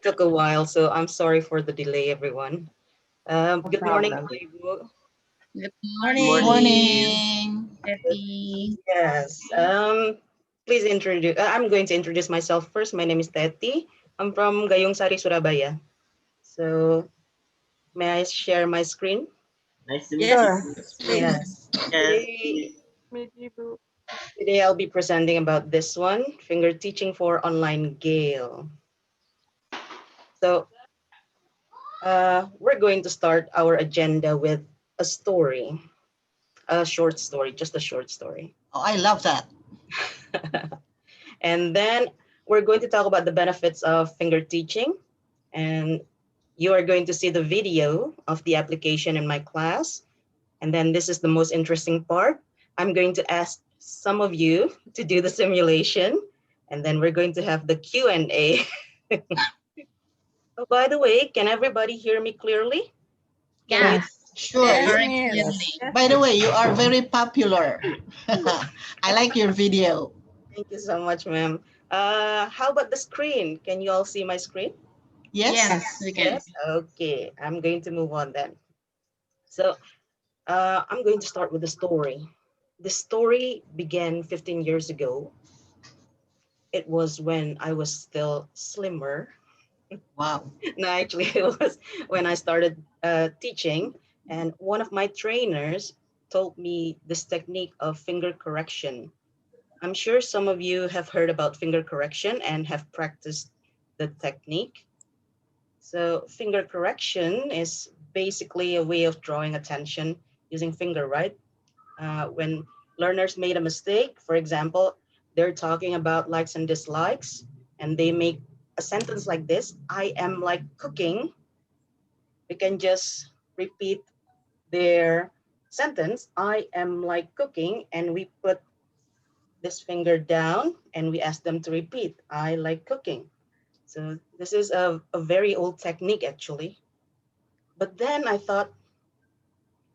Took a while, so I'm sorry for the delay, everyone. No Good morning, problem. Ibu. Good Morning. morning, Morning. Betty. Yes. Please introduce. I'm going to introduce myself first. My name is Teti. I'm from Gayong Sari, Surabaya. So, may I share my screen? Nice to meet Yes, Sure. you. please. Yes. Yes. Today I'll be presenting about this one, finger teaching for online Gale. So, we're going to start our agenda with a story, a short story, just a short story. Oh, I love that. And then we're going to talk about the benefits of finger teaching. And you are going to see the video of the application in my class. And then this is the most interesting part. I'm going to ask some of you to do the simulation. And then we're going to have the Q&A. Oh, by the way, can everybody hear me clearly? Can you? Yeah, Yes. Sure. yes, You, very Yes. clearly. by the way, you are very popular. I like your video. Thank you so much, ma'am. How about the screen? Can you all see my screen? Yes. Yes, Yes. we can. Yes. Okay. I'm going to move on then. So I'm going to start with the story. The story began 15 years ago. It was when I was still slimmer. Wow. No, actually, it was when I started teaching. And one of my trainers told me this technique of finger correction. I'm sure some of you have heard about finger correction and have practiced the technique. So, finger correction is basically a way of drawing attention using finger, right? When learners made a mistake, for example, they're talking about likes and dislikes, and they make a sentence like this: I am like cooking. We can just repeat their sentence, I am like cooking, and we put this finger down and we ask them to repeat, I like cooking. So this is a very old technique actually. But then I thought,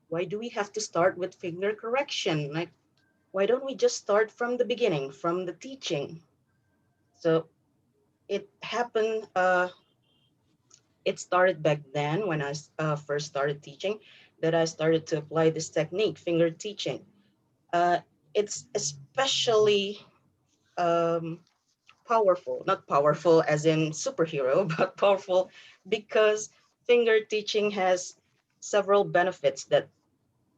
why do we have to start with finger correction? Like, why don't we just start from the beginning, from the teaching? So it happened, it started back then when I first started teaching, that I started to apply this technique, finger teaching. Uh, it's especially um, powerful, not powerful as in superhero, but powerful because finger teaching has several benefits that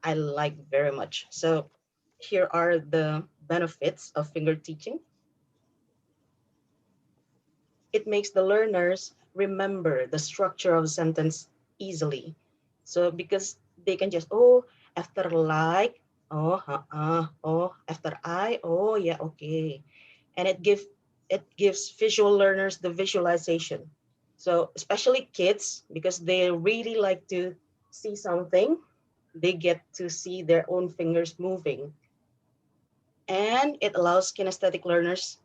I like very much. So here are the benefits of finger teaching. It makes the learners remember the structure of a sentence easily. So because they can just, oh, after like, oh, oh, after I, oh, yeah, okay. And it gives visual learners the visualization. So especially kids, because they really like to see something, they get to see their own fingers moving. And it allows kinesthetic learners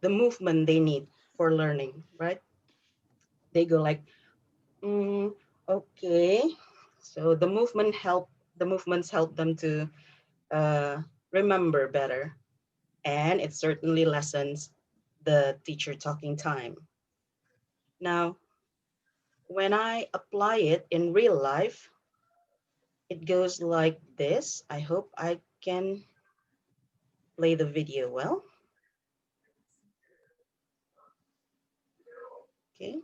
the movement they need for learning, right? They go like, mm, okay. So the movements help them to remember better. And it certainly lessens the teacher talking time. Now, when I apply it in real life, it goes like this. I hope I can play the video well. Okay.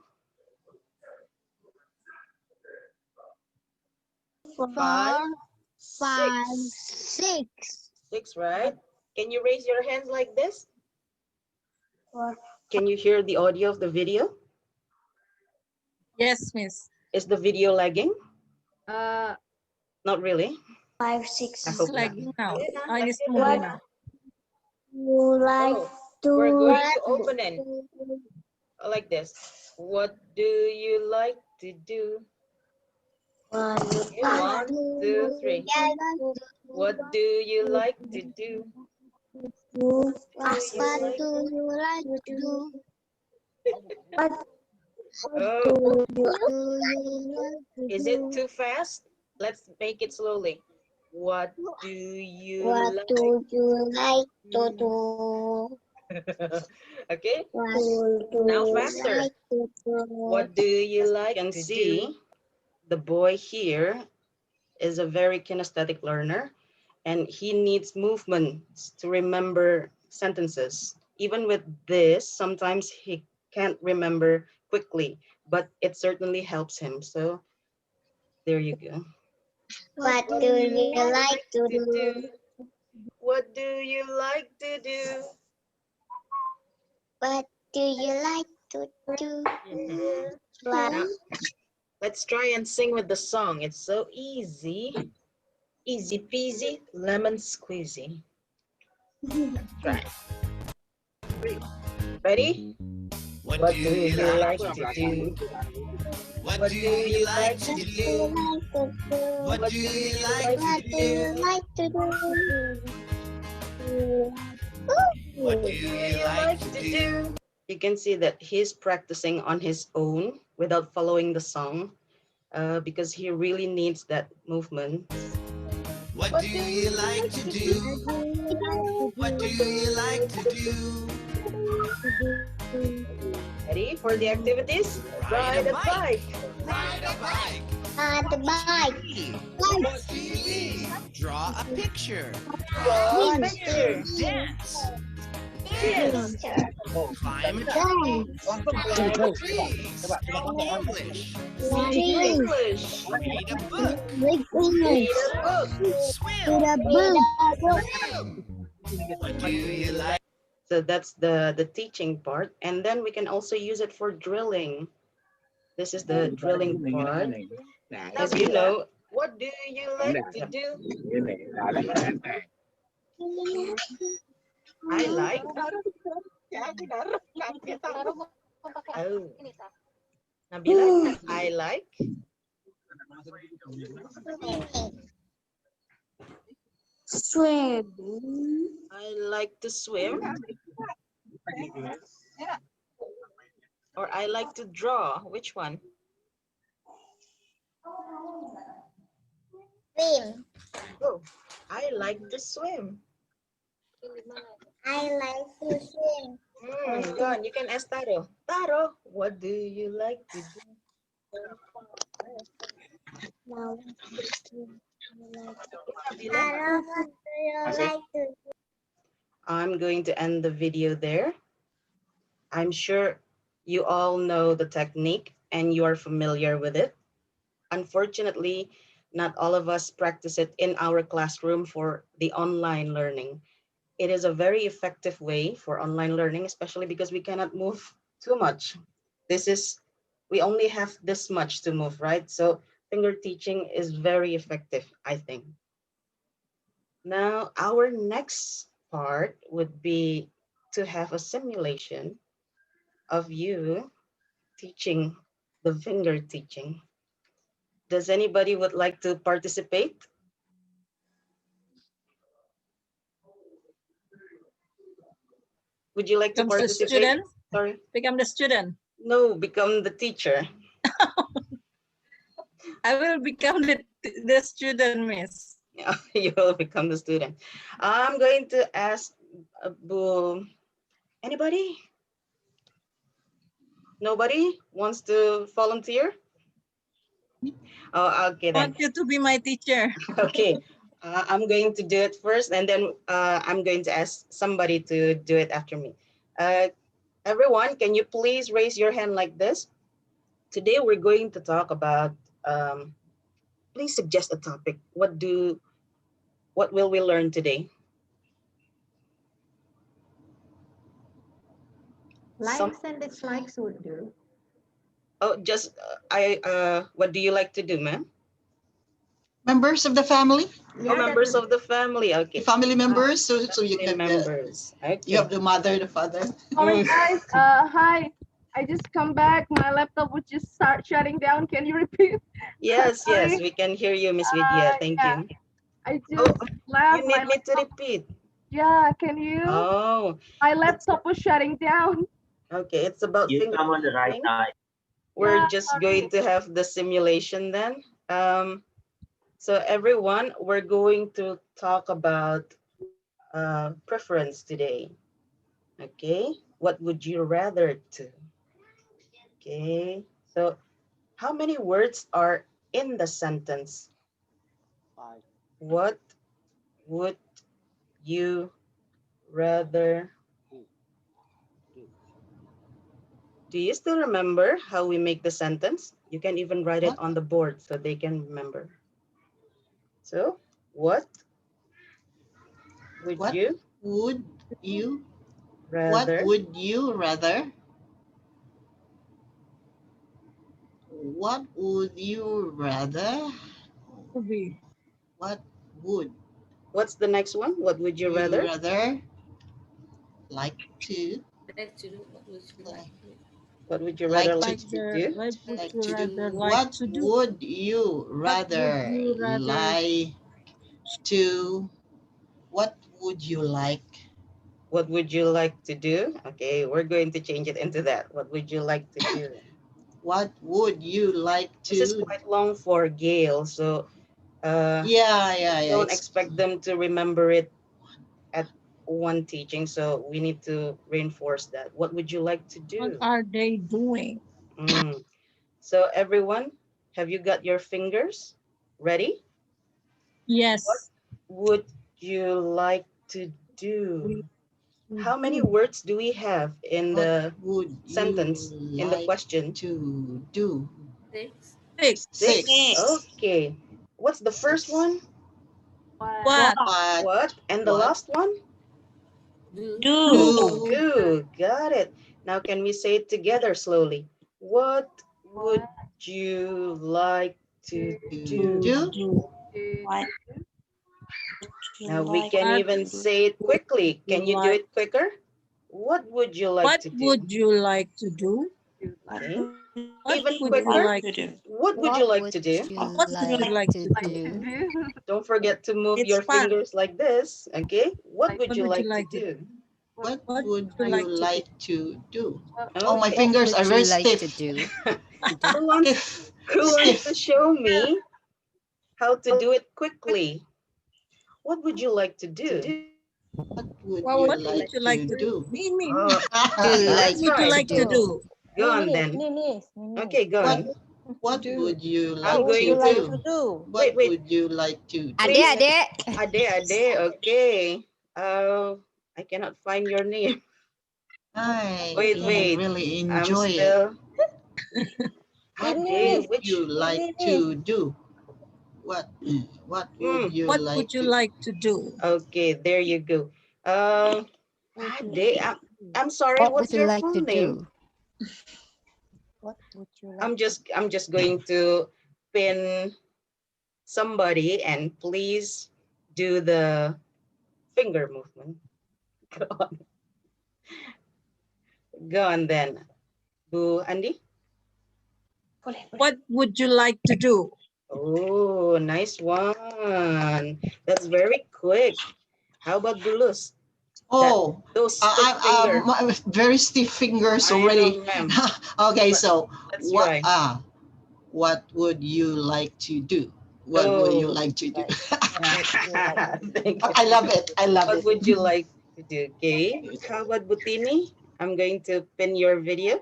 Five, Four, five, six, six. six, right? Can you raise your hands like this? Four, Can you hear the audio of the video? Yes, miss. Is the video lagging? Uh, Not really. five, I it's six. hope not. lagging now. It's moving What now. you like Oh, we're to going to open it like this. What do you like to do? What you Okay, like one, two, three. to What do you like to do? do? Do you What like? do you like to do? What Oh, do you like to is it do? too fast? Let's make it slowly. What do you What like do you like to to do? Okay, What now do you faster. like to do? What do you like You can to see do? the boy here is a very kinesthetic learner, and he needs movements to remember sentences. Even with this, sometimes he can't remember quickly, but it certainly helps him. So there you go. What do you like to To do? do? What do you like to do? What do you like to do? Mhm. What Now, let's try and sing with the song. It's so easy. Easy peasy, lemon squeezy. Try. Ready? What do you like to do? What do you like to do do? you like to do? What do you like to What do do? you like to do? What do you like to do? You can see that he's practicing on his own without following the song because he really needs that movement. What do you like to do? What do you like to do? Ready for the activities? Ride a bike. Ride a bike. The bike. Watch TV. Draw a picture. Draw Draw a picture. Dance. Dance. Climb a tree. Climb a tree. Speak English. Speak English. Read a book. Read a book. Swim. Swim. What do you like? So that's the teaching part. And then we can also use it for drilling. This is the drilling part. As you Nabila, know, what do you like to do? I like Oh, Nabila, I like Swim. I like to swim, or I like to draw. Which one? Swim. oh, I like to swim. I like to swim. Go on, you can ask Taro. Taro, what do you like to do? Now, Nabila, what do you like to do? I'm going to end the video there. I'm sure you all know the technique and you are familiar with it. Unfortunately, not all of us practice it in our classroom for the online learning. It is a very effective way for online learning, especially because we cannot move too much. This is, we only have this much to move, right? So finger teaching is very effective, I think. Now, our next part would be to have a simulation of you teaching the finger teaching. Does anybody would like to participate? Would you like to Becomes the participate? student. Sorry. Become the student. No, become the teacher. I will become the student, miss. You will become the student. I'm going to ask anybody? Nobody wants to volunteer? Oh, okay I then. want you to be my teacher. Okay. I'm going to do it first, and then I'm going to ask somebody to do it after me. Everyone, can you please raise your hand like this? Today we're going to talk about, please suggest a topic. What will we learn today? Likes and dislikes would do. Oh, just what do you like to do, ma'am? Members of the family, Oh, members of the family. Okay. family members. So you Family have members. Okay. you have the mother, the father. Sorry guys, hi. I just come back. My laptop would just start shutting down. Can you repeat? Yes, yes, Sorry. we can hear you, Miss Vidya. Thank Yeah. you. I Oh, just left you my need me to laptop. repeat. Yeah, can you? Oh, My laptop was shutting down. okay. It's about You finger come on the right teaching. side. We're Yeah, just sorry. going to have the simulation then. So everyone, we're going to talk about preference today. Okay, what would you rather do? Okay, so how many words are in the sentence? What would you rather? Do you still remember how we make the sentence? You can even write it What? on the board so they can remember. So, what would What you would you What rather? would you rather? What would you rather? To be. What would What's the next one? What would you you rather? rather like to What would you rather like to like to do? What would like you to do? rather like What to do? would you What would rather you rather like to? What would you like? What would you like to do? Okay, we're going to change it into that. What would you like to do? What would you like This is to? quite long for Gail, so Yeah. don't It's expect them to remember it at one teaching. So we need to reinforce that. What would you like to what do? are they doing? Mm. So everyone, have you got your fingers ready? What Yes. would you like to do? We How many do. words do we have in what the would you sentence, in the like question? to do? Six. Six. Six. Okay. What's the first Six. one? What What? What? And the What? last one? do? Do. Do. Got it. Now can we say it together slowly? What would you like to To do? To do. do. Now we can What even say it would quickly. you Can you do like? it quicker? What would you like What to do? would you like to do? Okay. What Even would you quicker. like to do? What would you like to do? What would you like to Like do? to do. Don't forget to move It's your fun. fingers like this. Okay. What would What you would you like to like to do? do? What What would would you you like to do? like to do? Oh, my Okay. fingers are very stiff. Who wants Stiff. who wants to Stiff. show me how to do it quickly? What would you like to do? What would Well, you what would like you like to to do? do? Oh, What let's would you try. like to do? Go on then. Okay, go What on. What would you I'm like to going to do? wait, What wait. would you like to do? Please, Ade. Okay. I cannot find your name. I Wait, wait. really I'm enjoy it. still What Ade. would Which? you like to do? What What would Hmm. you What like would you to? like to do? Okay, there you go. Ade. I'm sorry. What's your full name? I'm just going to pin somebody and please do the finger movement. Go on. Go on then. Bu Andi. What would you like to do? Oh, nice one. That's very quick. How about Bulus? That Oh, those stiff finger. very stiff fingers I know, already. ma'am. Okay, But so let's try. what would you like to do? What would you Oh, like to do? thank you. I love it. I love What it. would you like to do? Okay. How about Butini? I'm going to pin your video.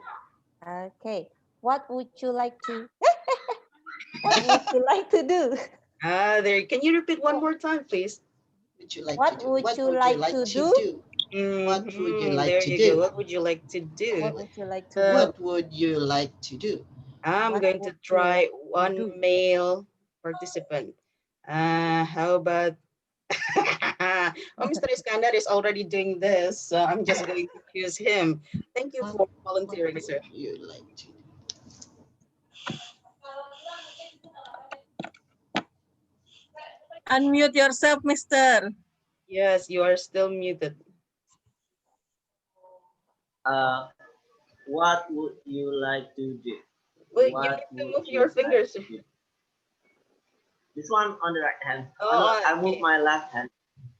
There. Can you repeat one more time, please? Would you like to do? What would you like to do? What would you like There to you go. do? What would you like to do? What would you like to do? I'm going to try one male participant. How about oh, Mr. Iskandar is already doing this, so I'm just going to choose him. Thank you for What volunteering, would sir. you like to do? Unmute yourself, mister. Yes, you are still muted. What would you like to do? Wait, you What need to would move you your like fingers. to do? This one on the right hand. Oh, I move okay. my left hand.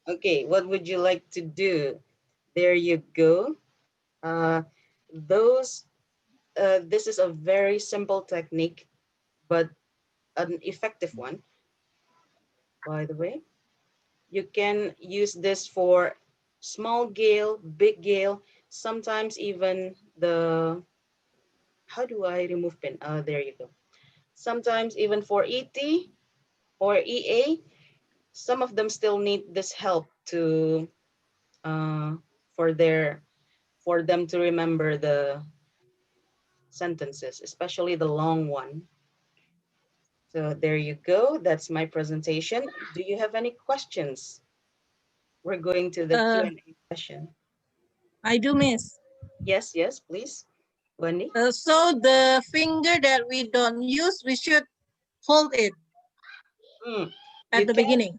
Okay, what would you like to do? There you go. Those this is a very simple technique, but an effective one. By the way, you can use this for small gale, big gale. sometimes even the, how do I remove pin? There you go. Sometimes even for ET or EA, some of them still need this help to uh, for them to remember the sentences, especially the long one. So there you go. That's my presentation. Do you have any questions? We're going to the Q&A session. I do, Miss. Yes, yes, please. Wendy? So the finger that we don't use, we should hold it at the beginning.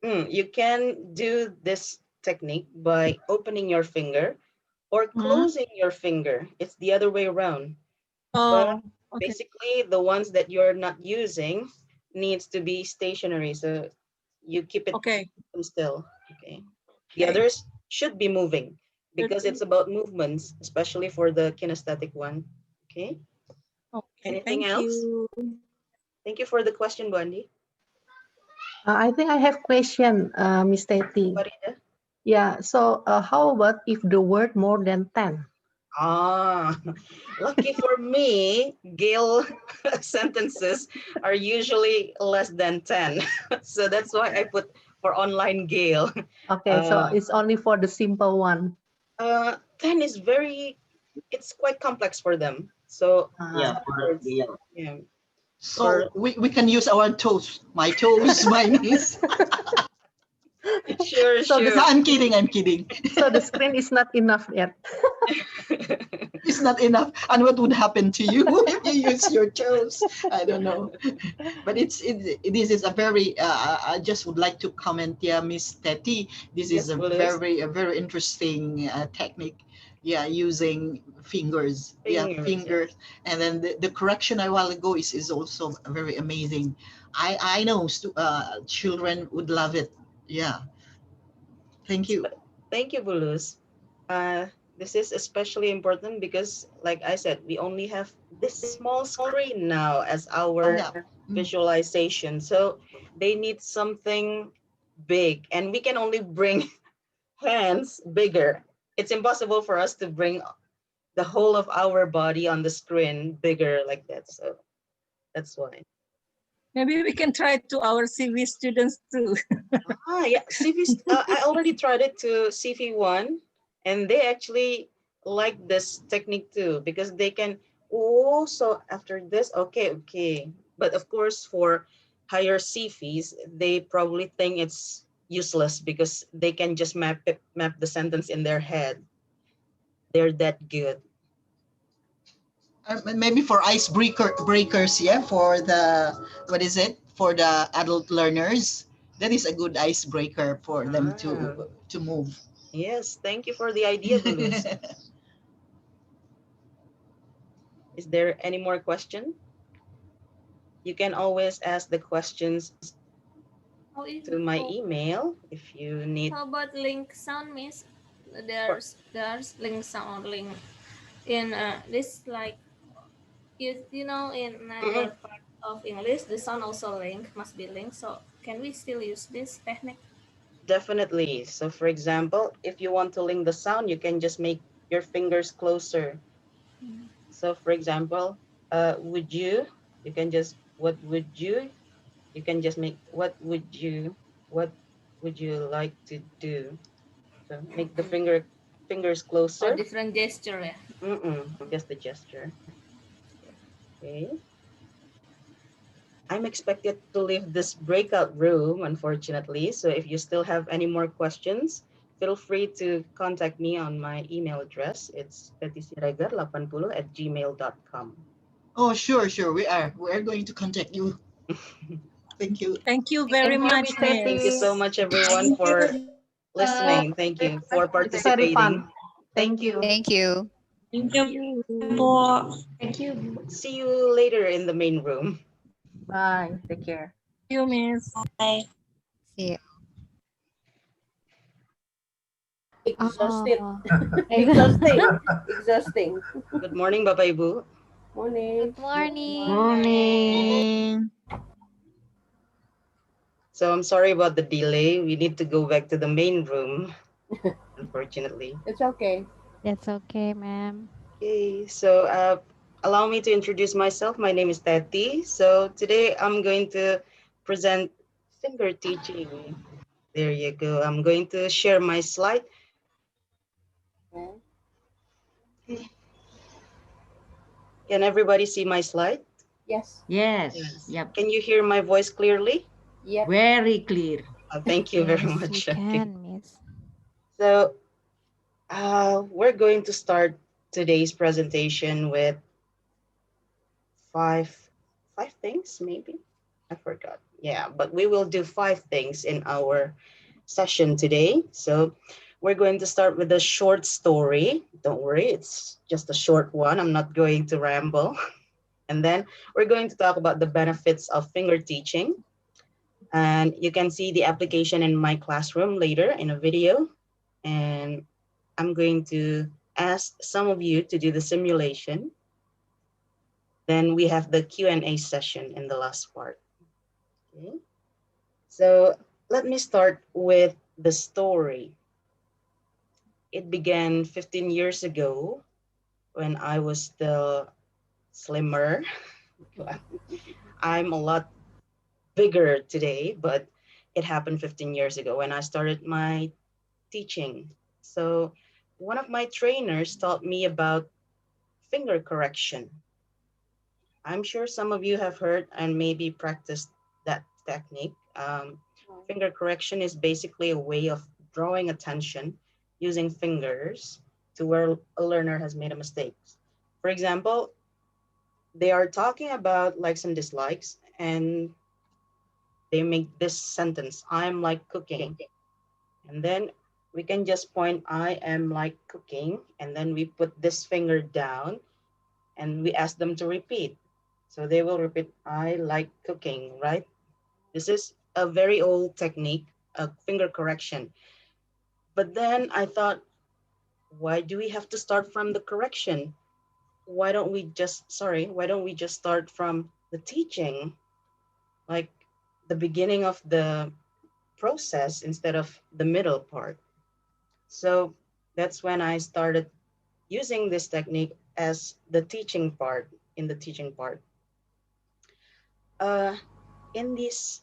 You can do this technique by opening your finger or closing your finger. It's the other way around. But basically, the ones that you're not using needs to be stationary. So you keep it still. Okay. The others should be moving because it's about movements, especially for the kinesthetic one. Okay. Anything else? Thank you for the question, Bundy. I think I have question, Miss Teti. Yeah, so how about if the word more than 10? Lucky for me, Gale sentences are usually less than 10. So that's why I put for online Gale. Okay, so it's only for the simple one. 10 is it's quite complex for them. So Yeah, for Gale. yeah. So we can use our toes. My toes, my knees. Sure. No, I'm kidding. I'm kidding. So the screen is not enough yet. It's not enough. And what would happen to you if you use your toes? I don't know. But this is a very. I just would like to comment. Yeah, Miss Teti. This is a very interesting technique. Yeah, using fingers. Yeah, fingers. And then the correction a while ago is also very amazing. I know children would love it. Yeah. Thank you. Thank you, Bulus. This is especially important because, like I said, we only have this small screen now as our visualization. So they need something big, and we can only bring hands bigger. It's impossible for us to bring the whole of our body on the screen bigger like that. So that's why. Maybe we can try to our CV students too. Yeah, CV. I already tried it to CV1, and they actually like this technique too because they can. Oh, so after this, okay. But of course, for higher CVs, they probably think it's useless because they can just map the sentence in their head. They're that good. Maybe for breakers, yeah, for the what is it for the adult learners? That is a good icebreaker for them to move. Yes, thank you for the idea, Bulus. Is there any more question? You can always ask the questions to my email if you need. How about link sound, Miss? There's link sound link in this like you know in another part of English the sound also link must be linked. So can we still use this technique? Definitely. So for example, if you want to link the sound, you can just make your fingers closer. So for example, would you can just, what would you can just make, what would you like to do? So make the fingers closer. Or different gesture, yeah. Just the gesture. Okay. I'm expected to leave this breakout room, unfortunately. So if you still have any more questions, feel free to contact me on my email address. It's petisiregar80@gmail.com. Oh, sure. We are going to contact you. Thank you. Thank you very much, Miss. Thank you so much, everyone, for listening. Thank you for participating. Very fun. Thank you. Thank you. Thank you. Thank you. See you later in the main room. Bye. Take care. Thank you, Miss. Bye. See you. Exhausted. Exhausting. Good morning, Bapak Ibu. Morning. Good morning. Morning. So I'm sorry about the delay. We need to go back to the main room, unfortunately. It's okay. That's okay, ma'am. Okay, so allow me to introduce myself. My name is Tati. So today I'm going to present finger teaching. There you go. I'm going to share my slide. Can everybody see my slide? Yes. Yes. Yes. Yep. Can you hear my voice clearly? Yep. Very clear. Thank you very Yes, we much. Okay. can, Miss. So we're going to start today's presentation with five five things, maybe. I forgot. Yeah, but we will do five things in our session today. So we're going to start with a short story. Don't worry, it's just a short one. I'm not going to ramble. And then we're going to talk about the benefits of finger teaching. And you can see the application in my classroom later in a video. And I'm going to ask some of you to do the simulation. Then we have the Q&A session in the last part. Okay. So let me start with the story. It began 15 years ago when I was still slimmer. I'm a lot bigger today, but it happened 15 years ago when I started my teaching. So one of my trainers taught me about finger correction. I'm sure some of you have heard and maybe practiced that technique. Finger correction is basically a way of drawing attention using fingers to where a learner has made a mistake. For example, they are talking about likes and dislikes, and they make this sentence, I'm like cooking. And then we can just point, I am like cooking, and then we put this finger down and we ask them to repeat. So they will repeat, I like cooking, right? This is a very old technique, a finger correction. But then I thought, why do we have to start from the correction? Why don't we just start from the teaching, like the beginning of the process instead of the middle part? So that's when I started using this technique as the teaching part, in the teaching part. Uh, in this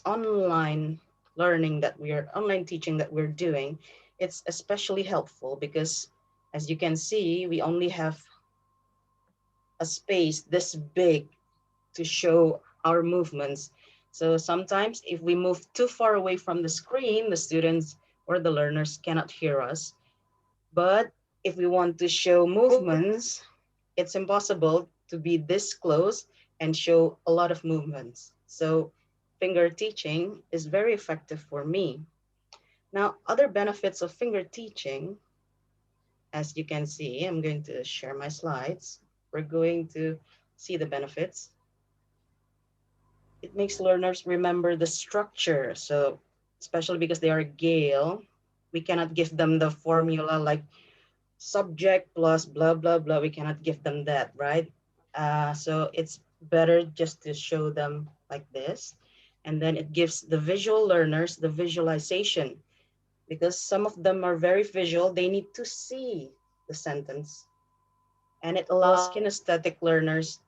online learning that we're online teaching that we're doing, it's especially helpful because as you can see, we only have a space this big to show our movements. So sometimes if we move too far away from the screen, the students or the learners cannot hear us. But if we want to show movements, it's impossible to be this close and show a lot of movements. So finger teaching is very effective for me. Now, other benefits of finger teaching, as you can see, I'm going to share my slides. We're going to see the benefits. It makes learners remember the structure. So especially because they are Gale, we cannot give them the formula like subject plus blah, blah, blah. We cannot give them that, right? So it's better just to show them like this. And then it gives the visual learners the visualization because some of them are very visual. They need to see the sentence. And it allows kinesthetic learners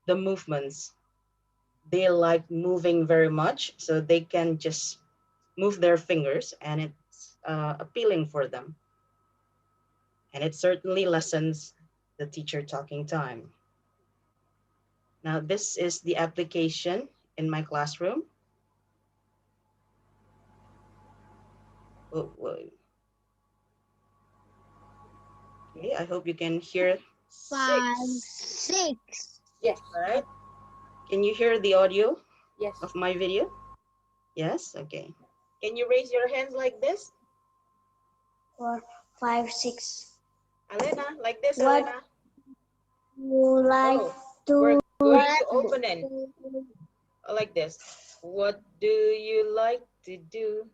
the movements. They like moving very much, so they can just move their fingers and it's appealing for them. And it certainly lessens the teacher talking time. Now, this is the application in my classroom. Oh, okay, I hope you can hear 6. 6. Yes. All right. Can you hear the audio Yes. of my video? Yes? Okay. Can you raise your hands like this? 4, 5, 6. Alena, like this, What Alena. you like Oh, we're to going to open it like this. What do you like to do?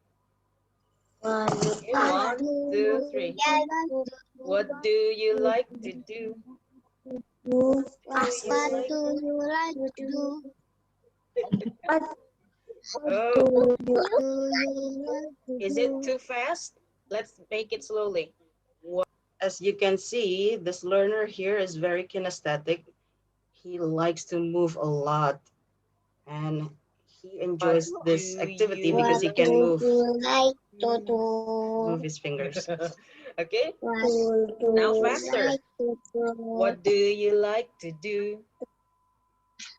Okay, like 1, 2, 3. to What do you like to do? do? Do you What like? do you like to do? What Oh, do you like to is it do? too fast? Let's make it slowly. What as you can see, this learner here is very kinesthetic. He likes to move a lot, and he enjoys this activity because he can What do you like to do? move his fingers. Okay, What do now you faster. like to do? What do you like to do?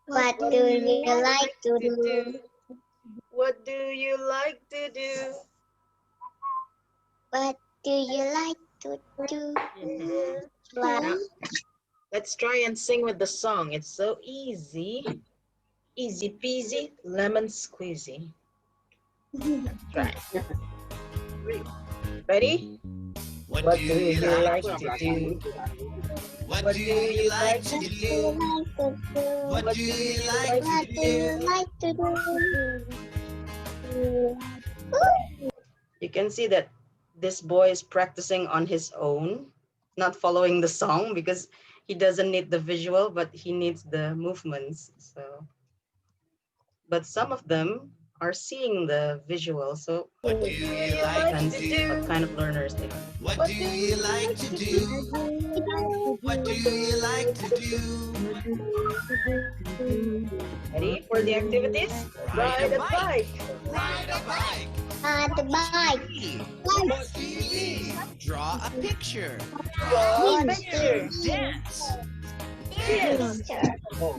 What do you like to do? What do you like to do? What do you like to do? Now, let's try and sing with the song. It's so easy. Easy peasy, lemon squeezy. Try. Ready? What do you like to do? What do you like to do? What do you like to What do you do? like to do? You can see that this boy is practicing on his own, not following the song because he doesn't need the visual, but he needs the movements. So, but some of them are seeing the visual. So What do you like to depends do? what kind of learners they are. What do you like to do? What do you like to do? Ready for the activities? Ride a bike. bike. Ride a bike. The bike. What do you leave? Draw a picture. Draw a picture. Dance. Yes.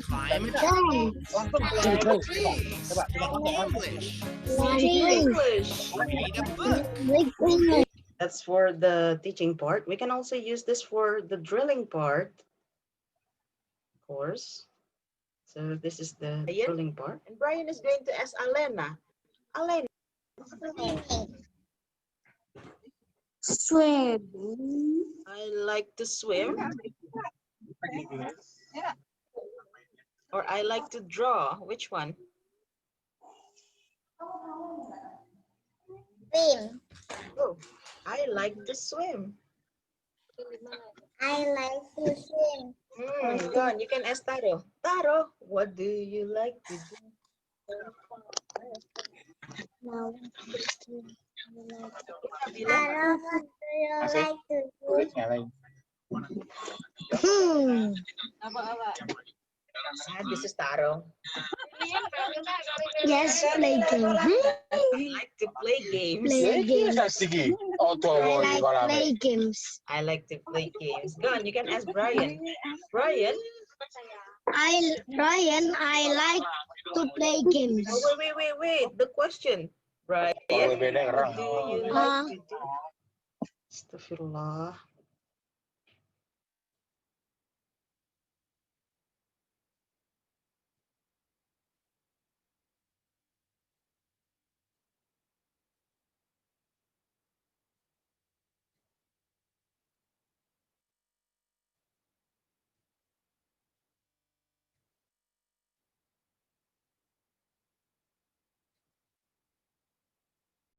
Climb a tree. Climb trees. English. English. Read a book. That's for the teaching part. We can also use this for the drilling part, of course. So this is the drilling part. And Brian is going to ask Alena. Alena. Swim. I like to swim. Or I like to draw. Which one? Swim. Oh, I like to swim. I like to swim. Go on, you can ask Taro. Taro, what do you like to do? Now, Tara, what do you like to do? This is Taro. Yes, play game. I like to play games. Play games. I like play games. I like to play games. Go on, you can ask Brian. Brian? Brian, I like to play games. Oh, wait. The question. Brian, what do you like to do? Astaghfirullah.